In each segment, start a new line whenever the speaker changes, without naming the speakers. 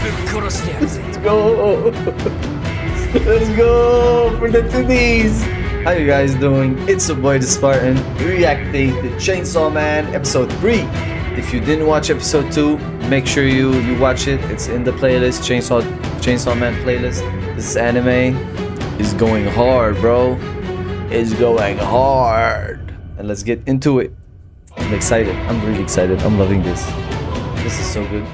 Let's go. Let's go for the titties. How you guys doing? It's your boy the Spartan reacting to Chainsaw Man episode 3. If you didn't watch episode 2, make sure you watch it. It's in the playlist, Chainsaw Man playlist. This anime is going hard, bro. It's going hard. And let's get into it. I'm excited. I'm really excited. I'm loving this. This is so good.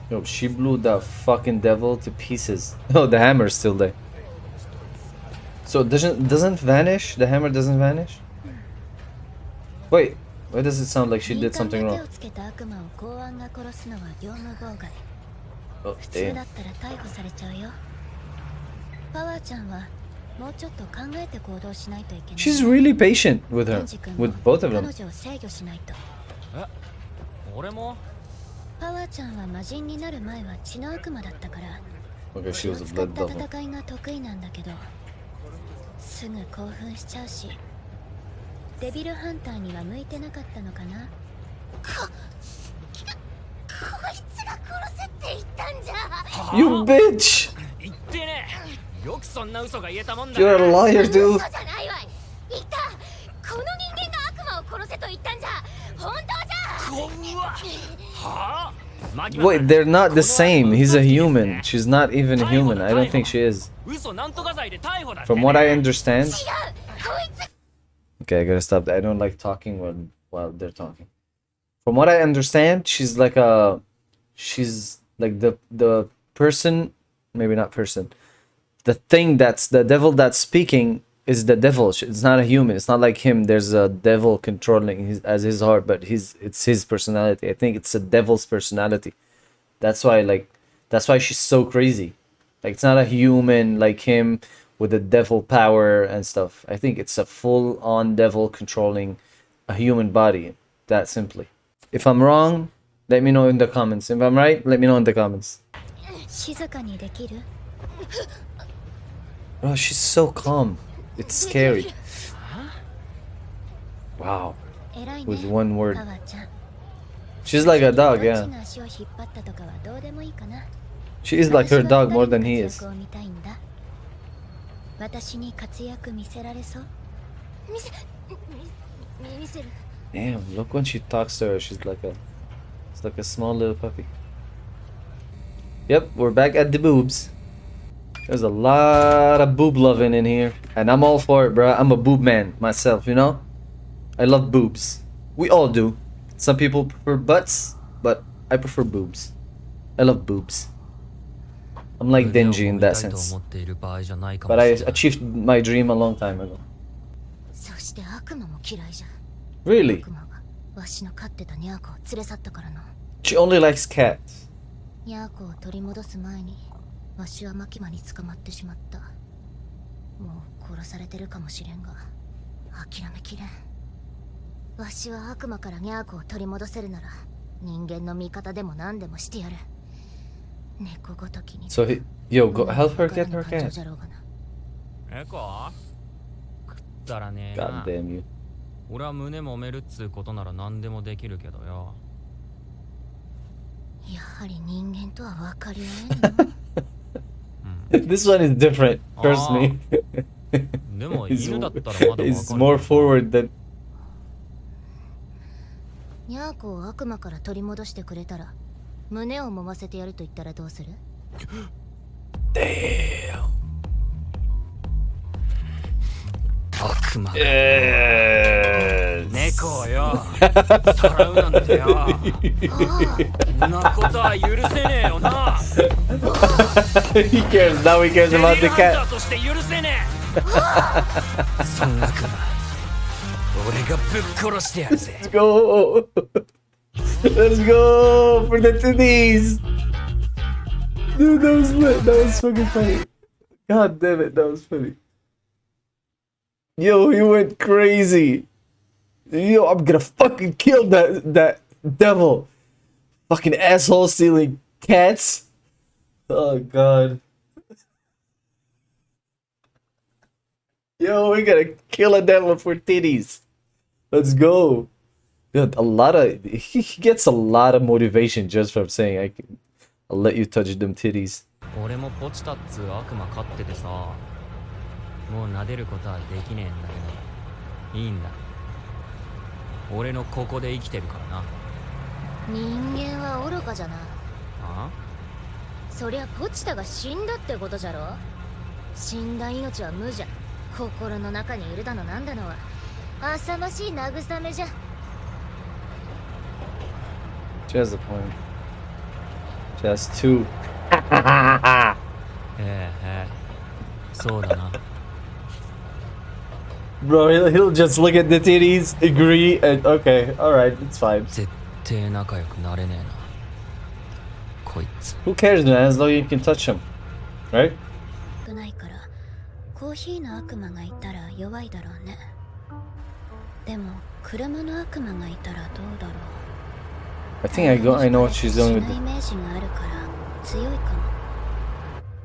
Yo, she blew the fucking devil to pieces. Oh, the hammer's still there. So it doesn't vanish? The hammer doesn't vanish? Wait, why does it sound like she did something wrong? Oh, damn. She's really patient with her, with both of them. Okay, she was a blood devil. You bitch! You're a liar, dude. Wait, they're not the same. He's a human. She's not even a human. I don't think she is. From what I understand. Okay, I gotta stop. I don't like talking while they're talking. From what I understand, she's like the person, maybe not person. The thing that's the devil that's speaking is the devil. It's not a human. It's not like him. There's a devil controlling his heart, but it's his personality. I think it's a devil's personality. That's why she's so crazy. Like, it's not a human like him with the devil power and stuff. I think it's a full-on devil controlling a human body. That simply. If I'm wrong, let me know in the comments. If I'm right, let me know in the comments. Oh, she's so calm. It's scary. Wow. With one word. She's like a dog, yeah. She is like her dog more than he is. Damn, look when she talks to her, it's like a small little puppy. Yep, we're back at the boobs. There's a lot of boob loving in here, and I'm all for it, bro. I'm a boob man myself, you know? I love boobs. We all do. Some people prefer butts, but I prefer boobs. I love boobs. I'm like Denji in that sense. But I achieved my dream a long time ago. Really? She only likes cats. So yo, go help her get her cat. God damn you. This one is different, trust me. He's more forward than... Damn. Yes. He cares, now he cares about the cat. Let's go. Let's go for the titties. Dude, that was lit. That was fucking funny. God damn it, that was funny. Yo, he went crazy. Yo, I'm gonna fucking kill that devil. Fucking asshole stealing cats. Oh god. Yo, we gotta kill a devil for titties. Let's go. Dude, he gets a lot of motivation just from saying I'll let you touch them titties.
俺もポチタっつう悪魔飼っててさ、もう撫でることはできねえんだけど、いいんだ。俺のここで生きてるからな。
人間は愚かじゃな。
あ？
そりゃポチタが死んだってことじゃろ。死んだ命は無じゃ。心の中にいるだのなんだのは浅ましい慰めじゃ。
She has a point. She has two.
そうだな。
Bro, he'll just look at the titties, agree, and okay, alright, it's fine.
絶対仲良くなれねえな。こいつ。
Who cares, man, as though you can touch him, right?
少ないからコーヒーの悪魔がいたら弱いだろうね。でも車の悪魔がいたらどうだろう。
I think I know what she's doing with
イメージがあるから強いか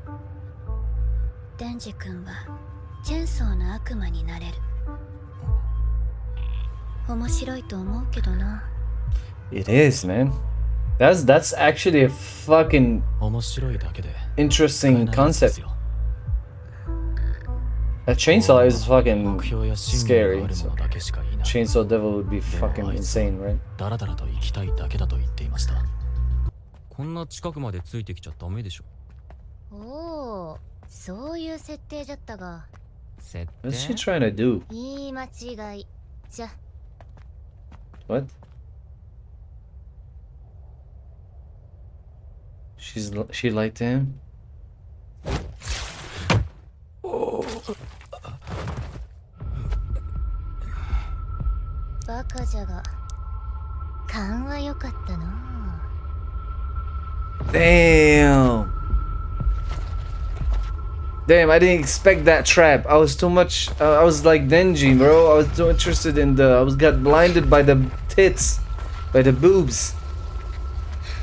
も。デンジ君はチェンソーの悪魔になれる。面白いと思うけどな。
It is, man. That's actually a fucking
面白いだけで
interesting concept. A chainsaw is fucking scary. So chainsaw devil would be fucking insane, right?
ダラダラと行きたいだけだと言っていました。こんな近くまでついてきちゃダメでしょ。
おお、そういう設定じゃったが。
設定？
What's she trying to do?
言い間違いじゃ。
What? She lied to him? Oh.
バカじゃが勘は良かったな。
Damn. Damn, I didn't expect that trap. I was too much. I was like Denji, bro. I was too interested in got blinded by the tits, by the boobs.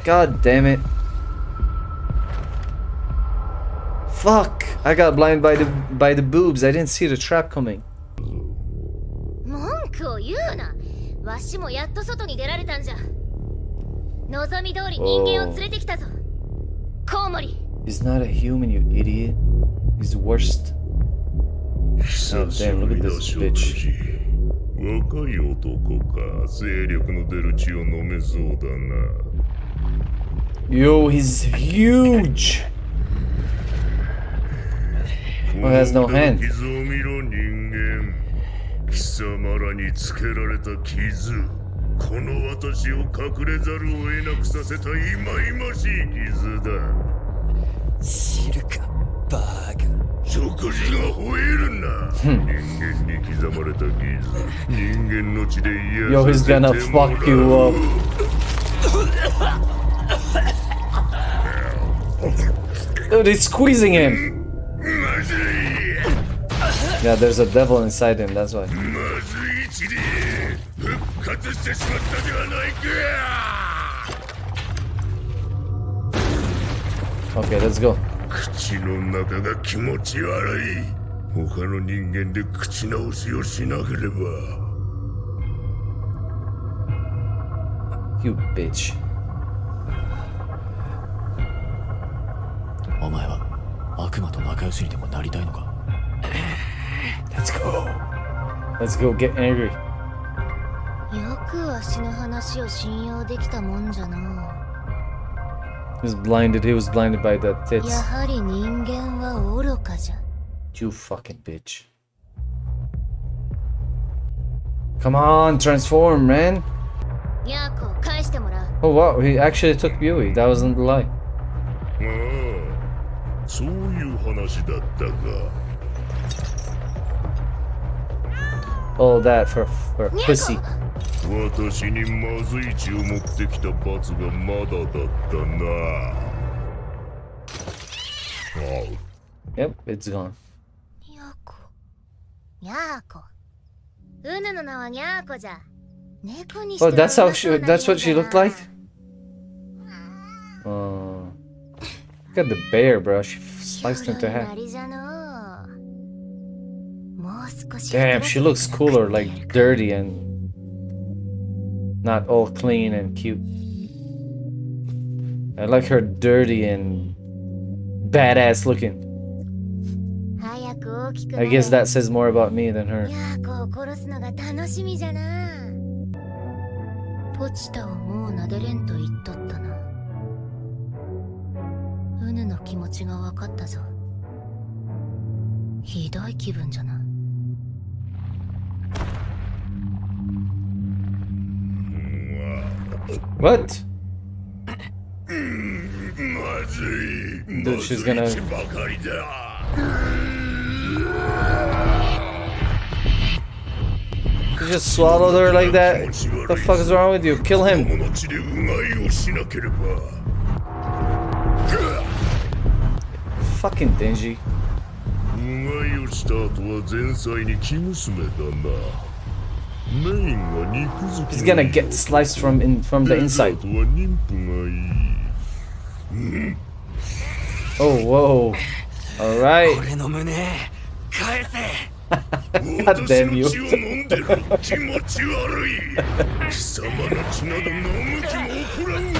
God damn it. Fuck. I got blinded by the boobs. I didn't see the trap coming.
文句を言うな。わしもやっと外に出られたんじゃ。望み通り人間を連れてきたぞ。コウモリ。
He's not a human, you idiot. He's the worst. Oh, damn, look at this bitch.
若い男か、精力の出る血を飲めそうだな。
Yo, he's huge. Oh, he has no hand.
傷を見ろ人間。貴様らにつけられた傷。この私を隠れざるを得なくさせた忌々しい傷だ。
知るか、バーガー。
食事が吠えるな。人間に刻まれた傷。人間の血で癒
Yo,
さ
he's
せて
gonna
もらう。
fuck you up. Dude, he's squeezing him.
まずい。
Yeah, there's a devil inside him, that's why.
まずい血で復活してしまったではないか。
Okay, let's go.
口の中が気持ち悪い。他の人間で口直しをしなければ。
You bitch.
お前は悪魔と仲良しにでもなりたいのか。
Let's go. Let's go get angry.
よくわしの話を信用できたもんじゃな。
He was blinded by the
や
tits.
はり人間は愚かじゃ。
You fucking bitch. Come on, transform, man.
ニャーコを返してもらう。
Oh wow, he actually took Meowy. That wasn't the lie.
ああ、そういう話だったか。
All that for pussy.
私にまずい血を持ってきた罰がまだだったな。
Yep, it's gone.
ニャーコ。ニャーコ。うぬの名はニャーコじゃ。猫にして
Oh,
は
that's
う
how
まそう
she.
な
That's what she
犬
looked
だな。
like. Look at the bear, bro. She sliced him to half.
広いなりじゃのう。もう少し
Damn, she looks cooler, like dirty and Not all clean and cute. I like her dirty and badass looking.
早く大きくな
I
れ。
guess that says more about me than her.
ヤーコを殺すのが楽しみじゃな。ポチタをもう撫でれんと言っとったな。ウヌの気持ちが分かったぞ。ひどい気分じゃな。
What?
まずい。
Dude, she's gonna.
まずいばかりだ。
You just swallowed her like that? What the fuck is wrong with you? Kill him.
友の血でうがいをしなければ。
Fucking dingy.
うがいをした後は前妻に生娘だな。メインは肉好き。
He's gonna get sliced from the inside.
あとは妊婦がいい。
Oh, whoa. Alright.
俺の胸返せ。
God damn you.
私の血を飲んでる。気持ち悪い。貴様の血など飲む気も起こらんわ。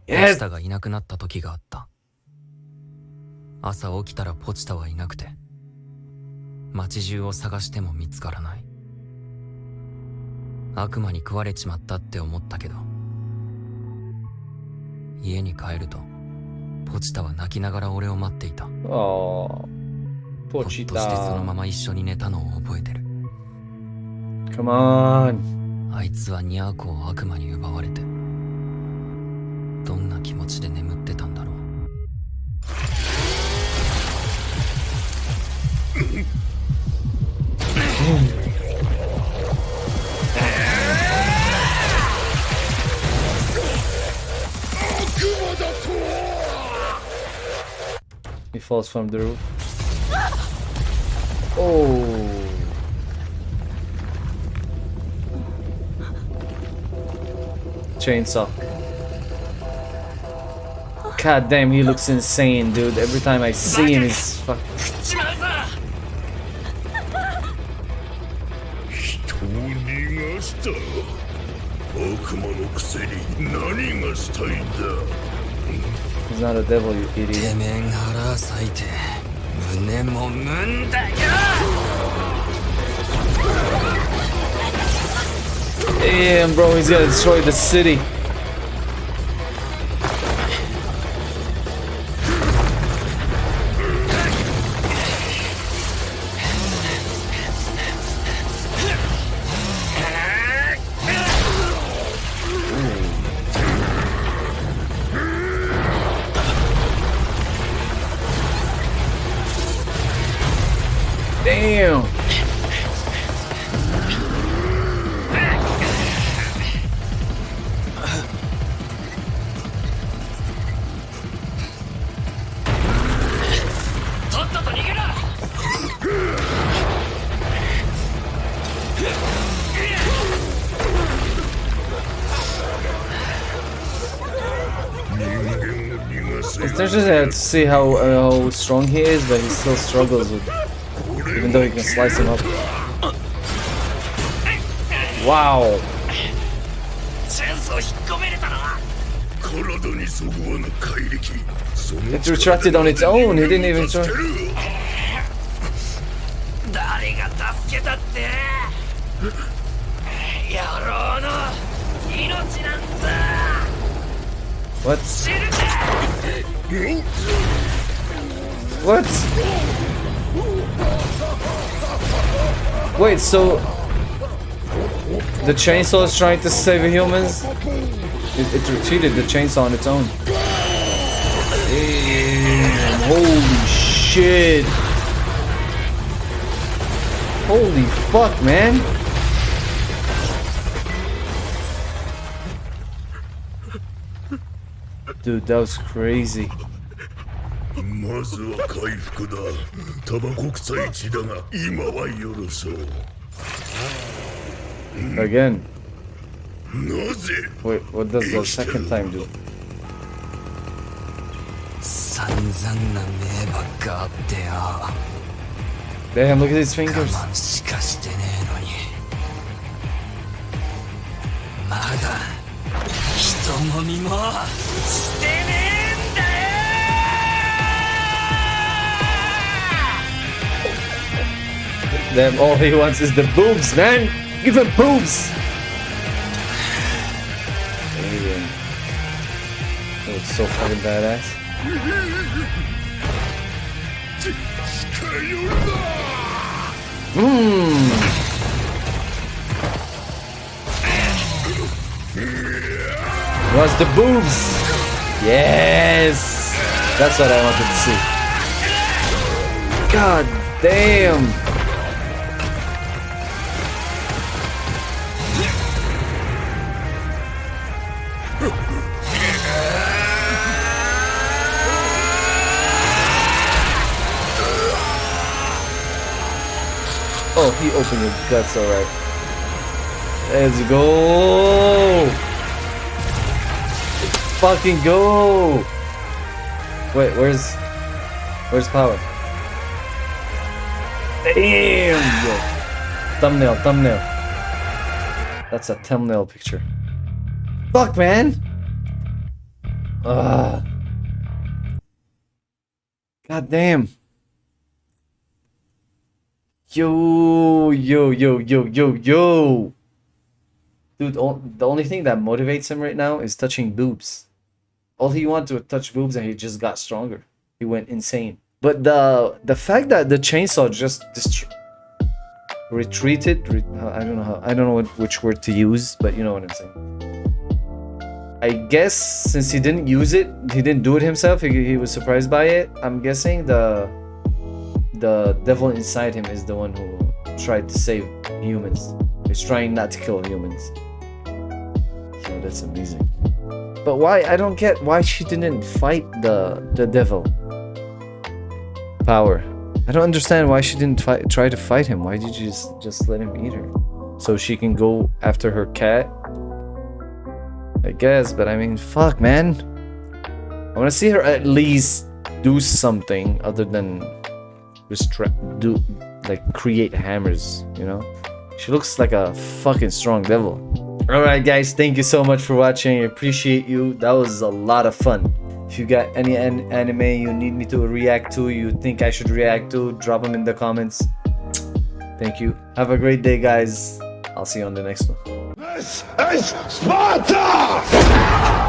ポ
Yes.
チタがいなくなった時があった。朝起きたらポチタはいなくて、街中を探しても見つからない。悪魔に食われちまったって思ったけど、家に帰るとポチタは泣きながら俺を待っていた。
Oh.
ほっとしてそのま
Pochita.
ま一緒に寝たのを覚えてる。
Come on.
あいつはニャーコを悪魔に奪われて、どんな気持ちで眠ってたんだろう。
He falls from the roof. Oh. Chainsaw. God damn, he looks insane, dude. Every time I see him, he's fucking.
人を逃がした。悪魔のくせに何がしたいんだ。
He's not a devil, you
て
idiot.
めえが腹裂いて胸もむんだよ。
Damn, bro, he's gonna destroy the city. Damn. It's interesting to see how strong he is, but he still struggles with, even though he can slice him up. Wow.
チェンソー引っ込めれたな。
体にそぐわぬ怪力。その
It retracted on its own. He didn't even try.
誰が助けたって野郎の命なんだ。
What?
知るか。
What? Wait, so the chainsaw is trying to save humans? It retreated the chainsaw on its own. Damn, holy shit. Holy fuck, man. Dude, that was crazy.
まずは回復だ。タバコ臭い血だが今は許そう。
Again.
なぜ
Wait, what does the second time do?
散々な迷惑があってよ。
Damn, look at his
我
fingers.
慢しかしてねえのにまだ人もみもしてねえんだよ。
Damn, all he wants is the boobs, man! Give him boobs! Damn. That looks so fucking badass. What's the boobs? Yes! That's what I wanted to see. God damn! Oh, he opened your guts, alright. Let's go! Fucking go! Wait, where's power? Damn! Yo. Thumbnail. That's a thumbnail picture. Fuck, man! Ugh. God damn. Yo. Dude, the only thing that motivates him right now is touching boobs. All he wanted was touch boobs and he just got stronger. He went insane. But the fact that the chainsaw just retreated, I don't know which word to use, but you know what I'm saying. I guess since he didn't use it, he didn't do it himself, he was surprised by it. I'm guessing the devil inside him is the one who tried to save humans. He's trying not to kill humans. So that's amazing. But why? I don't get why she didn't fight the devil. Power. I don't understand why she didn't try to fight him. Why did you just let him eat her? So she can go after her cat? I guess, but I mean, fuck, man. I want to see her at least do something other than create hammers, you know? She looks like a fucking strong devil. Alright guys, thank you so much for watching. I appreciate you. That was a lot of fun. If you got any anime you need me to react to, you think I should react to, drop them in the comments. Thank you. Have a great day, guys. I'll see you on the next one.
This is Sparta!